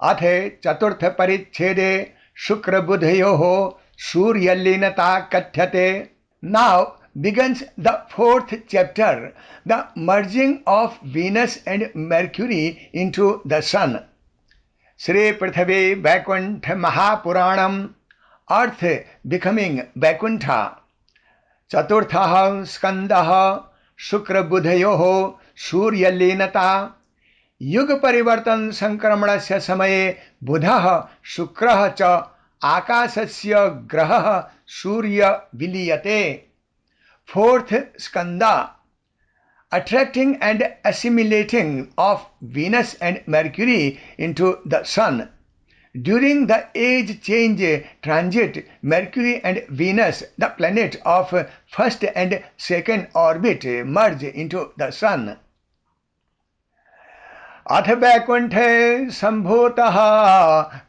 अथ चतुर्थ परिच्छेदे शुक्रबुधयोः सूर्यलीनता कथ्यते. Now begins the fourth chapter, the merging of Venus and Mercury into the Sun. Sri Prithvi Vaikuntha Mahapuranam, Earth becoming Vaikuntha. Chaturthah Skandah Shukrabudhayoh Suryalinata. युग परिवर्तन संक्रमणस्य समये बुधः शुक्रः च आकाशस्य ग्रहः सूर्य विलीयते. Fourth skanda, attracting and assimilating of Venus and Mercury into the Sun. During the age change transit, Mercury and Venus, the planet of first and second orbit, merge into the Sun. अथ वैकुंठे संभूतः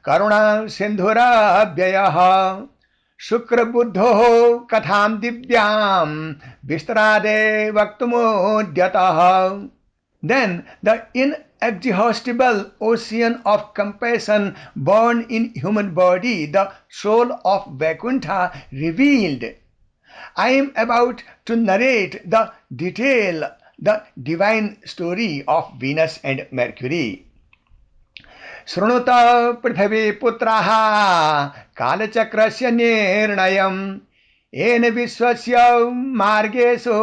करुणा सिंधुराव्ययः शुक्रबुद्धोः कथां दिव्यां विस्तरादे वक्तुमुद्यतः. Then the inexhaustible ocean of compassion born in human body, the soul of Vaikuntha, revealed. I am about to narrate the detail, the divine story of Venus and Mercury. शृणुत पृथ्वी पुत्राः कालचक्रस्य निर्णयम् येन विश्वस्य मार्गेषु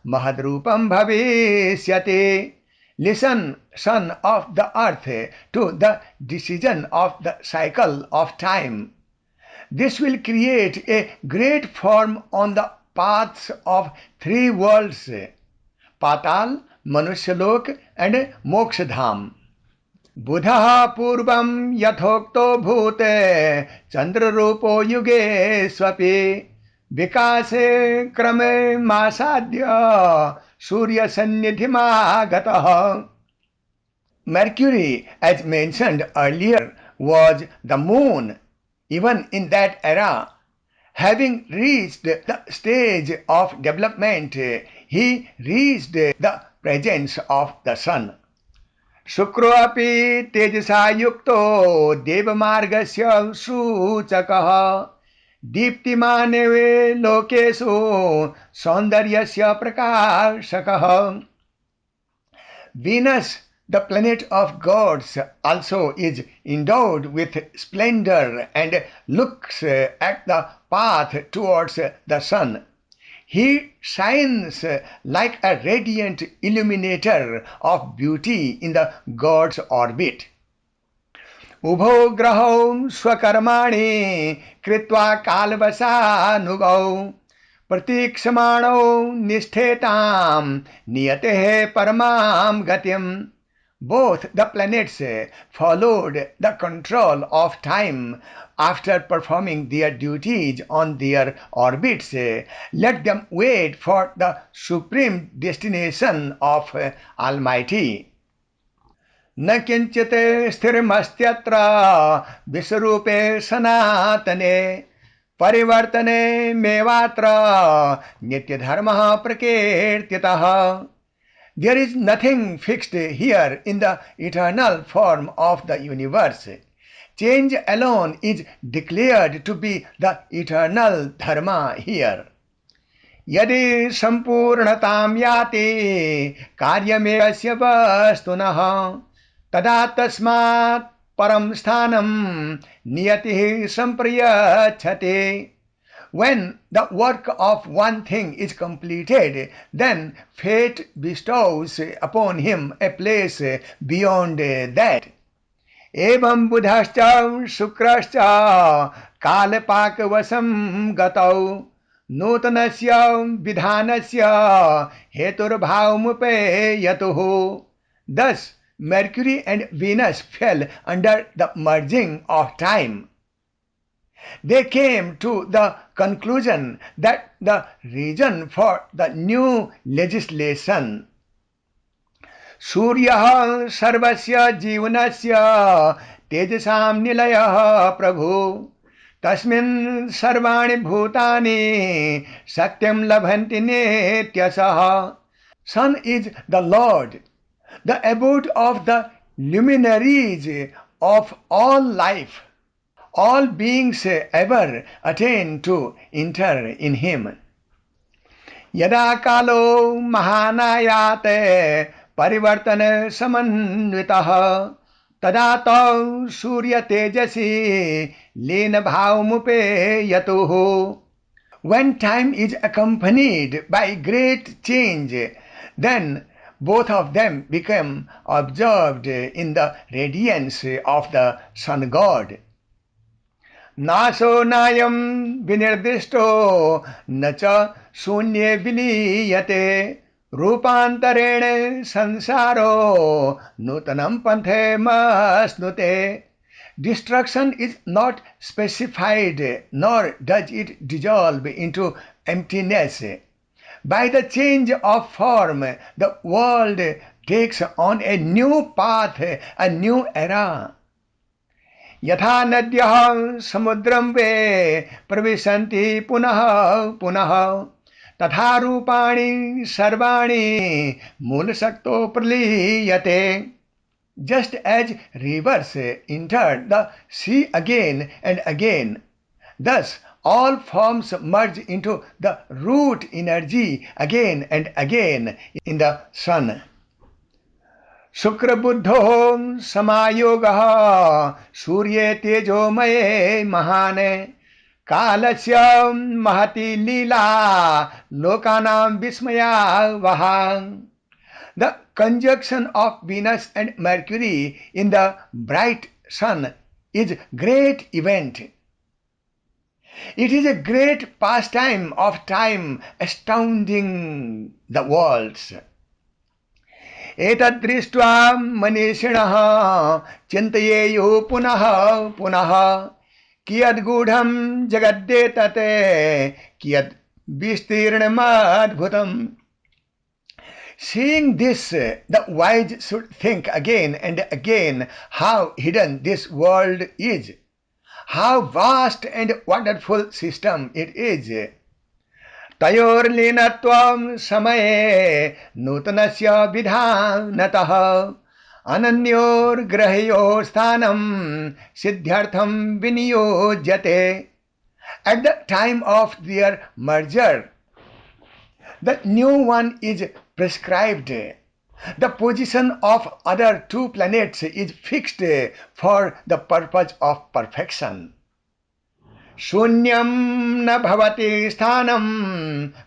महद्रूपं भविष्यति. Listen, son of the earth, to the decision of the cycle of time. This will create a great form on the paths of three worlds, Patal, Manusyalok and Mokshadham. बुधः पूर्वं यथोक्तो भूते चंद्ररूपो युगे स्वपि विकासे क्रमे मासाद्य सूर्य सन्निधिमागतः. Mercury, as mentioned earlier, was the moon. Even in that era, having reached the stage of development, he reached the presence of the sun. Syukuro अपि तेजसा युक्तो देवमार्गस्य सूचकः दीप्तिमाने लोकेषु सौन्दर्यस्य प्रकाशकः. Venus, the planet of gods, also is endowed with splendor and looks at the path towards the sun. He shines like a radiant illuminator of beauty in the god's orbit. उभौ ग्रहौ स्वकर्माणि कृत्वा कालवशानुगौ प्रतीक्षमाणौ निष्ठेतां नियतेः परमां गतिम्. Both the planets followed the control of time after performing their duties on their orbits. Let them wait for the supreme destination of Almighty. न किंचित स्थिरमस्त्यत्र विश्वरूपे सनातने परिवर्तने मेवात्र नित्यधर्मः प्रकीर्तितः. There is nothing fixed here in the eternal form of the universe. Change alone is declared to be the eternal dharma here. यदि संपूर्णतां याति कार्यमेवस्य वस्तुनः तदा तस्मात् परं स्थानं नियतिः संप्रयच्छति. When the work of one thing is completed, then fate bestows upon him a place beyond that. एवं बुधश्च शुक्रश्च कालपाकवशं गतौ नूतनस्य विधानस्य हेतुर्भावमुपेयतुः. Thus Mercury and Venus fell under the merging of time. They came to the conclusion that the reason for the new legislation सूर्यः सर्वस्य जीवनस्य तेजसां निलयः प्रभु तस्मिन् सर्वाणि भूतानि सत्यं लभन्ति नित्यशः. Sun is the Lord, the abode of the luminaries of all life, all beings ever attain to enter in him. यदा कालो महानायाते परिवर्तन समन्वितः तदा तौ सूर्य तेजसी लीन भावमुपेयतुः. When time is accompanied by great change, then both of them become absorbed in the radiance of the sun god. नाशो नायं विनिर्दिष्टो न च शून्ये विलीयते रूपान्तरेण संसारो नूतनं पन्थेमश्नुते. Destruction is not specified, nor does it dissolve into emptiness. By the change of form, the world takes on a new path, a new era. यथा नद्यः समुद्रं वे प्रविशन्ति पुनः पुनः तथा रूपाणि सर्वाणि मूलशक्तो प्रलीयते. Just as rivers enter the sea again and again, thus all forms merge into the root energy again and again in the sun. शुक्रबुद्धो समायोगः सूर्ये तेजोमये महाने कालस्य महती लीला लोकानां विस्मयावहा. The conjunction of Venus and Mercury in the bright sun is great event. It is a great pastime of time astounding the worlds. एतद्दृष्ट्वा मनीषिणः चिन्तयेयुः पुनः पुनः कियद्गूढं जगद्येतत् कियद् विस्तीर्णमद्भुतम्. Seeing this, the wise should think again and again how hidden this world is, how vast and wonderful system it is. तयोर्लीनत्वं समये नूतनस्य विधानतः अनन्योर्ग्रहयो स्थानं सिद्ध्यर्थं विनियोज्यते. At the time of their merger, the new one is prescribed. The position of other two planets is fixed for the purpose of perfection. शून्यं न भवति स्थानं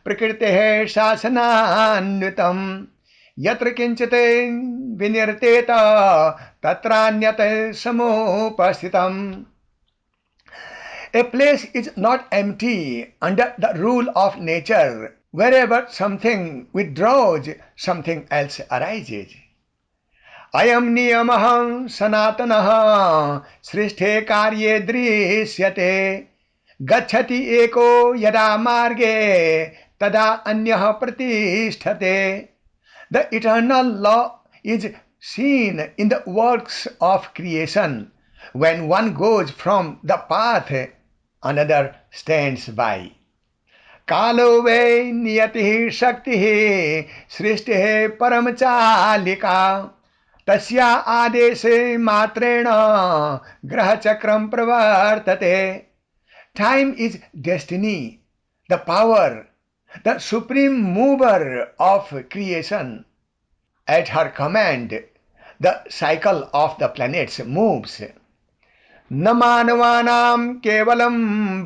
प्रकृतेः शासनान्वितं यत्र किंचित् विनिर्तेत तत्रान्यत् समुपस्थितम्. A place is not empty under the rule of nature. Wherever something withdraws, something else arises. अयं नियमः सनातनः सृष्टे कार्ये दृश्यते गच्छति एको यदा मार्गे तदा अन्यः प्रतिष्ठते. The eternal law is seen in the works of creation. When one goes from the path, another stands by. कालो वै नियतिः शक्तिः सृष्टिः परमचालिका तस्या आदेशे मात्रेण ग्रहचक्रं प्रवर्तते. Time is destiny, the power, the supreme mover of creation. At her command, the cycle of the planets moves. न मानवानां केवलं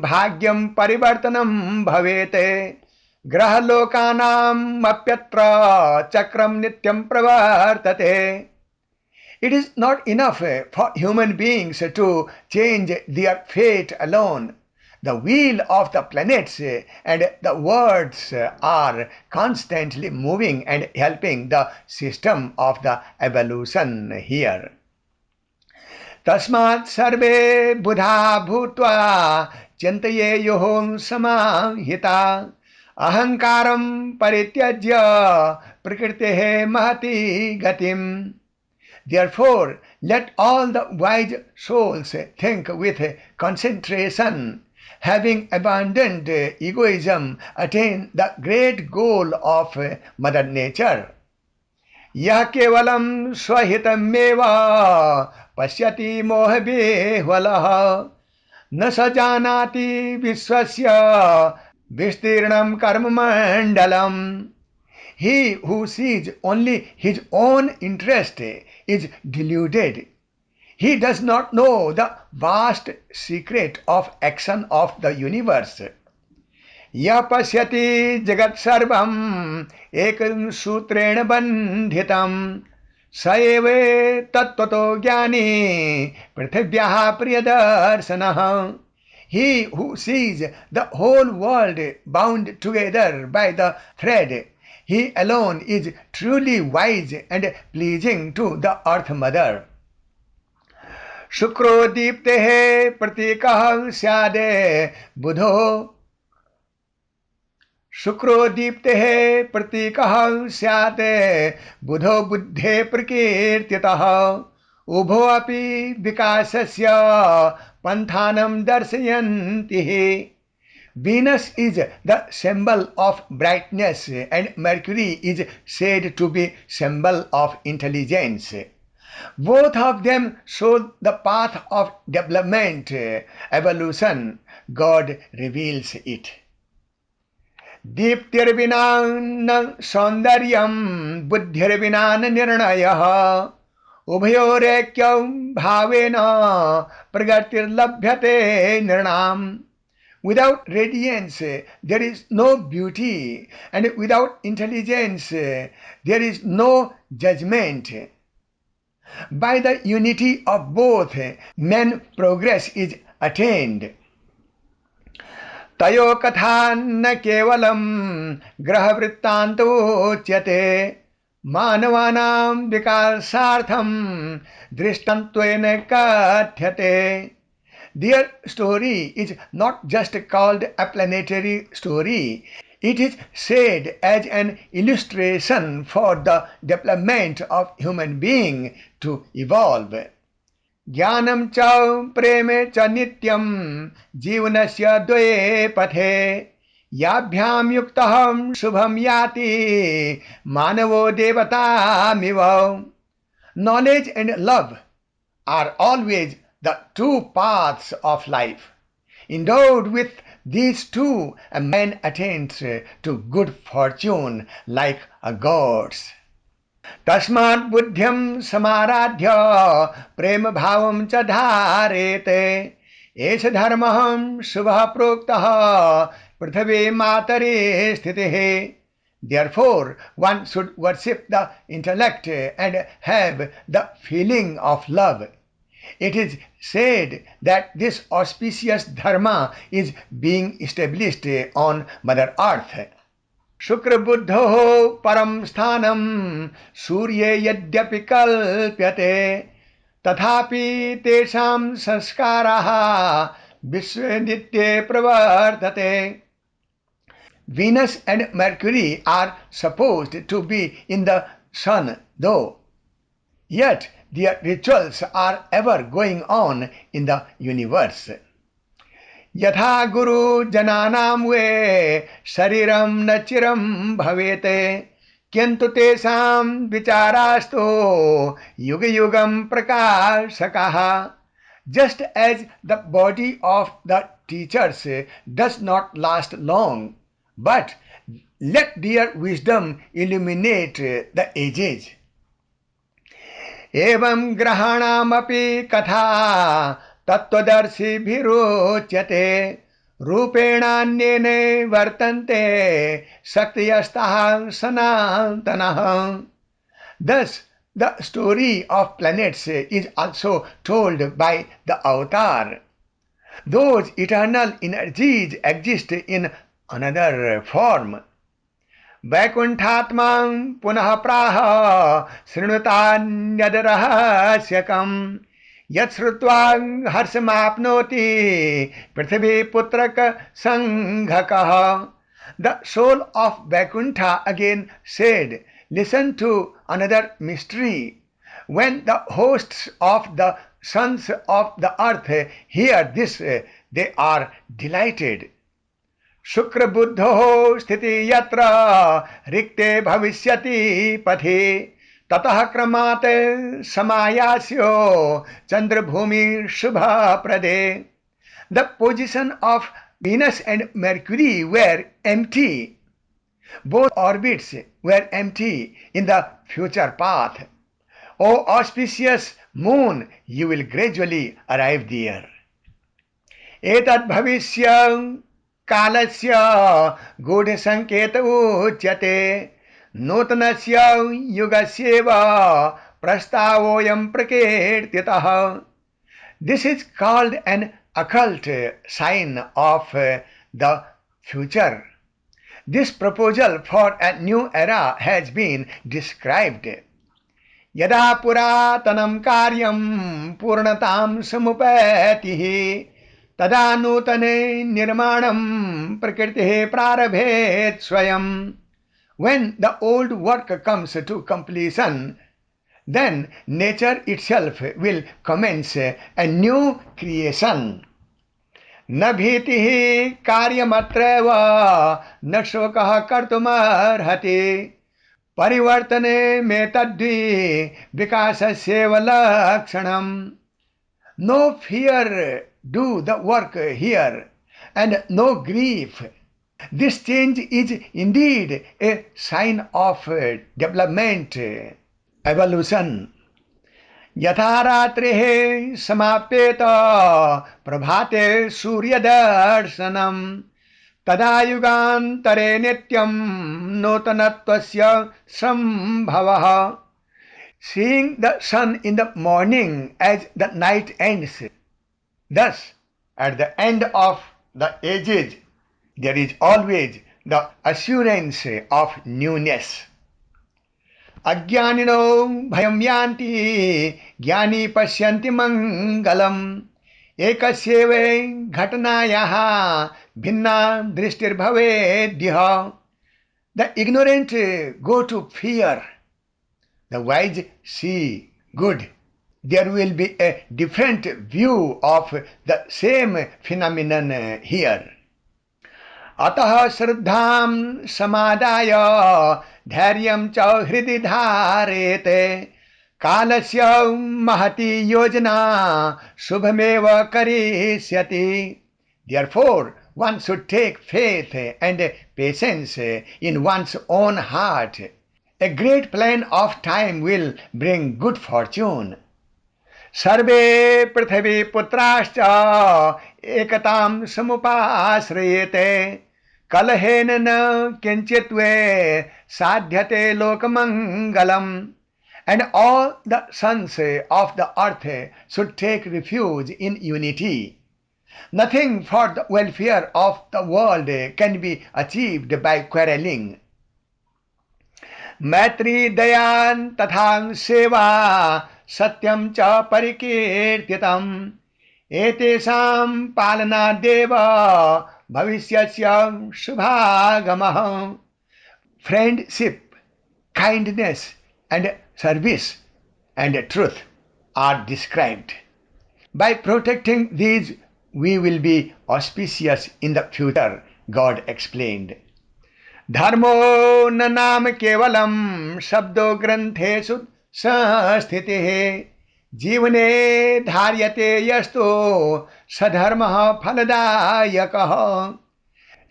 भाग्यं परिवर्तनं भवेते ग्रहलोकानां अप्यत्र चक्रं नित्यं प्रवर्तते. It is not enough for human beings to change their fate alone. The wheel of the planets and the worlds are constantly moving and helping the system of the evolution here. तस्मात् सर्वे बुधा भूत्वा चिन्तयेयुः समाहिता अहंकारं परित्यज्य प्रकृतेः महती गतिम्. Therefore, let all the wise souls think with concentration, having abandoned egoism, attain the great goal of Mother Nature. यः केवलं स्वहितमेव पश्यति मोहविह्वलः न स जानाति विश्वस्य विस्तीर्णं कर्ममण्डलम्. He who sees only his own interest is deluded. He does not know the vast secret of action of the universe. यः पश्यति जगत् सर्वम् एकं सूत्रेण बन्धितं स एव तत्त्वतो ज्ञानी पृथिव्याः प्रियदर्शनः. He who sees the whole world bound together by the thread, he alone is truly wise and pleasing to the earth mother. शुक्रो दीप्तेः प्रतीकः स्याद् बुधो शुक्रो दीप्तेः प्रतीकः स्यात् बुधो बुद्धे प्रकीर्तितः उभो अपि विकासस्य पन्थानं दर्शयन्ति. Venus is the symbol of brightness and Mercury is said to be symbol of intelligence. Both of them show the path of development, evolution. God reveals it. दीप्तिर्विना न सौन्दर्यं बुद्धिर्विना न निर्णयः उभयोरेक्यं भावेन प्रगतिर्लभ्यते नृणाम्. Without radiance there is no beauty, and without intelligence there is no judgment. By the unity of both man progress is attained. तयो कथा न केवलं ग्रहवृत्तान्तोच्यते मानवानां विकासार्थं दृष्टान्तत्वेन कथ्यते. Their story is not just called a planetary story, it is said as an illustration for the development of human being to evolve. ज्ञानं च प्रेम च नित्यं जीवनस्य द्वये पथे याभ्यां युक्तः शुभं याति मानवो देवतामिव. Knowledge and love are always the two paths of life. Endowed with these two, a man attains to good fortune like a god's. तस्मात् बुद्धिं समाराध्य प्रेम भावं च धारेते एष धर्मः शुभः प्रोक्तः पृथिवी मातरे स्थितिः. Therefore, one should worship the intellect and have the feeling of love. It is said that this auspicious dharma is being established on Mother Earth. शुक्र बुद्धोः परं स्थानं सूर्ये यद्यपि कल्प्यते तथापि तेषां संस्काराः विश्वे नित्ये प्रवर्तते. Venus and Mercury are supposed to be in the sun though, yet their rituals are ever going on in the universe. यथा गुरु जनानां वे शरीरं न चिरं भवेते किंतु तेषां विचारास्तु युग युगं प्रकाशकः. Just as the body of the teachers does not last long, but let their wisdom illuminate the ages. एवं ग्रहाणामपि कथा तत्त्वदर्शिभिरोच्यते रूपेणान्येन वर्तन्ते शक्तयस्तः सनातनः. Thus, the story of planets is also told by the avatar. Those eternal energies exist in another form. वैकुंठात्मां पुनः प्राह शृणुतान्यद्रहस्यकम् यत्श्रुत्वा हर्षमाप्नोति पृथ्वीपुत्रक संघकः. The soul of Vaikuntha again said, listen to another mystery. When the hosts of the sons of the earth hear this, they are delighted. शुक्र बुद्धोः स्थिति यत्र रिक्ते भविष्यति पथे ततः क्रमात् समायास्यो चंद्रभूमि शुभ प्रदे. The position of Venus and Mercury were empty. Both orbits were empty in the future path. O auspicious moon, you will gradually arrive there. एतद् भविष्यं कालस्य गूढसंकेत उच्यते. नूतनस्य युगस्यैव प्रस्तावोऽयं प्रकीर्तितः. This is called an occult sign of the future. This proposal for a new era has been described. यदा पुरातनं कार्यं पूर्णतां समुपैति तदा नूतने निर्माणं प्रकृतिः प्रारभेत् स्वयं. When the old work comes to completion, then nature itself will commence a new creation. न भीतिः कार्यमत्रैव न शोकः कर्तुमर्हति. परिवर्तने मेतद्वि विकासस्यैव लक्षणम्. No fear, do the work here, and no grief. This change is indeed a sign of development, evolution. यथा रात्रिः समाप्येत प्रभाते सूर्यदर्शनम् तदा युगान्तरे नित्यं नूतनत्वस्य संभवः. Seeing the sun in the morning as the night ends, thus at the end of the ages there is always the assurance of newness. अज्ञानिनो भयं यान्ति ज्ञानी पश्यन्ति मंगलम्. एकस्यैव घटनायाः भिन्ना दृष्टिर्भवेद्यः. The ignorant go to fear, the wise see good. There will be a different view of the same phenomenon here. अतः श्रद्धां समादाय धैर्यं च हृदि धारयते. कालस्य महती योजना शुभमेव करिष्यति. Therefore, one should take faith and patience in one's own heart. A great plan of time will bring good fortune. सर्वे पृथिवी पुत्राश्च एकतां समुपाश्रयेते. कलहेन न किंचित् वे साध्यते लोकमंगलम्. And all the sons of the earth should take refuge in unity. Nothing for the welfare of the world can be achieved by quarreling. मैत्री दया तथा सेवा सत्यं च परिकीर्तितम्. एतेषां पालनादेव भविष्यस्य शुभागमः. Friendship, kindness, and service and truth are described. By protecting these, we will be auspicious in the future, God explained. धर्मो न नाम केवलं शब्दो ग्रंथेषु संस्थितिः. जीवने धार्यते यस्तो सधर्मः फलदायकः.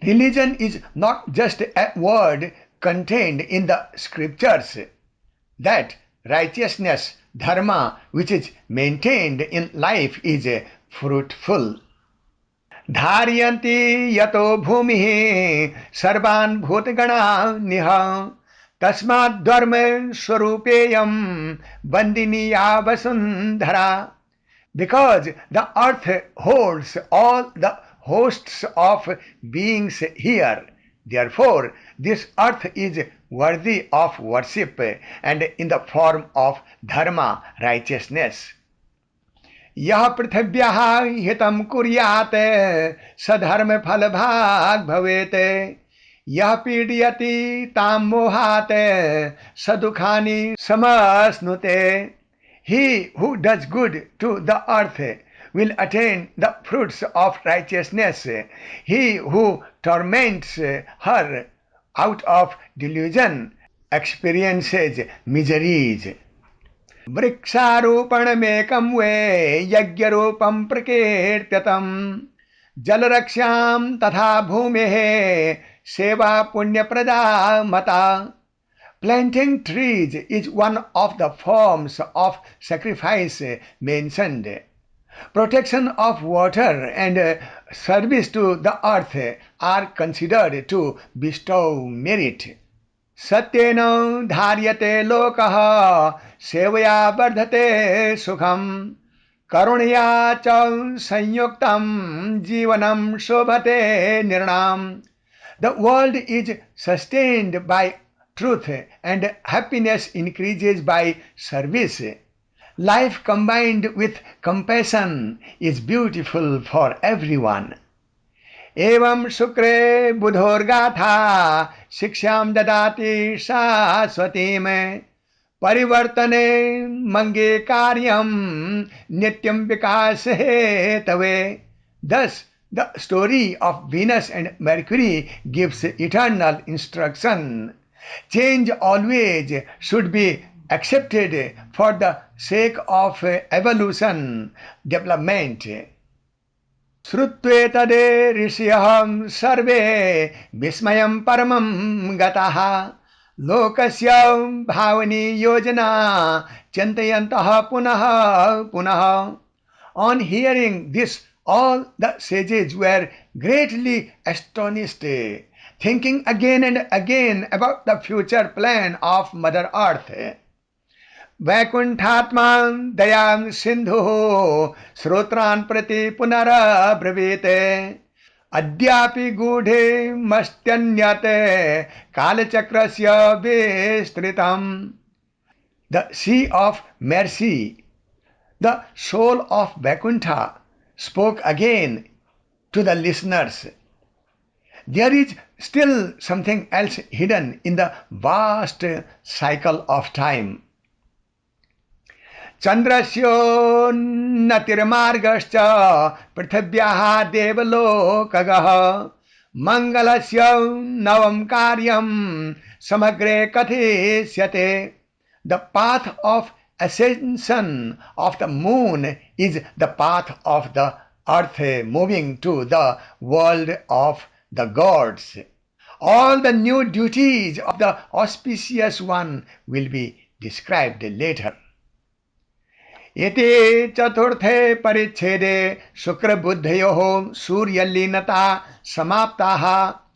Religion is not just a word contained in the scriptures. That righteousness, dharma, which is maintained in life is fruitful. धारयन्ति यतो भूमिः सर्वान् भूतगणान्यः. तस्मात् धर्म स्वरूपेयं वन्दनीया Vasundhara. Because the earth holds all the hosts of beings here, therefore this earth is worthy of worship and in the form of dharma, righteousness. यह पृथिव्याः हितं कुर्यात् सधर्म फल भाग भवेत्. यह पीडयति तां मोहात् सदुखानि समश्नुते. He who does good to the earth will attain the fruits of righteousness. He who torments her out of delusion experiences miseries. वृक्षारोपणमेकं वे यज्ञरूपं प्रकीर्त्यतम् जलरक्षां तथा भूमेः सेवा पुण्यप्रदा मता. Planting trees is one of the forms of sacrifice mentioned. Protection of water and service to the earth are considered to bestow merit. सत्येन धार्यते लोकः सेवया वर्धते सुखम् करुणया च संयुक्तं जीवनं शोभते नृणाम्. The world is sustained by truth and happiness increases by service. Life combined with compassion is beautiful for everyone. एवं शुक्रे बुधोर्गाथा शिक्षां ददाति शाश्वतीं परिवर्तने मंगे कार्यं नित्यं विकास Hathaway. Thus, the story of Venus and Mercury gives eternal instruction. Change always should be accepted for the sake of evolution, development. श्रुत्वेतदे ऋषयः सर्वे विस्मयं परमं गताः लोकस्य भावनी योजना चिन्तयन्तः पुनः पुनः. On hearing this, all the sages were greatly astonished, thinking again and again about the future plan of Mother Earth. वैकुंठात्मा दयां Sindhu श्रोत्रान् प्रति पुनरब्रवीत् अद्यापि गूढे मस्त्यन्यत् कालचक्रस्य विस्तृतम्. The sea of mercy, the soul of Vaikuntha, spoke again to the listeners. There is still something else hidden in the vast cycle of time. चन्द्रस्योन्नतिर्मार्गश्च पृथिव्याः देवलोकगः मङ्गलस्य नवं कार्यं समग्रे कथयिष्यते. The path of ascension of the moon is the path of the earth moving to the world of the gods. All the new duties of the auspicious one will be described later. इति चतुर्थे परिच्छेदे शुक्रबुद्धयोः सूर्यलीनता समाप्ताः.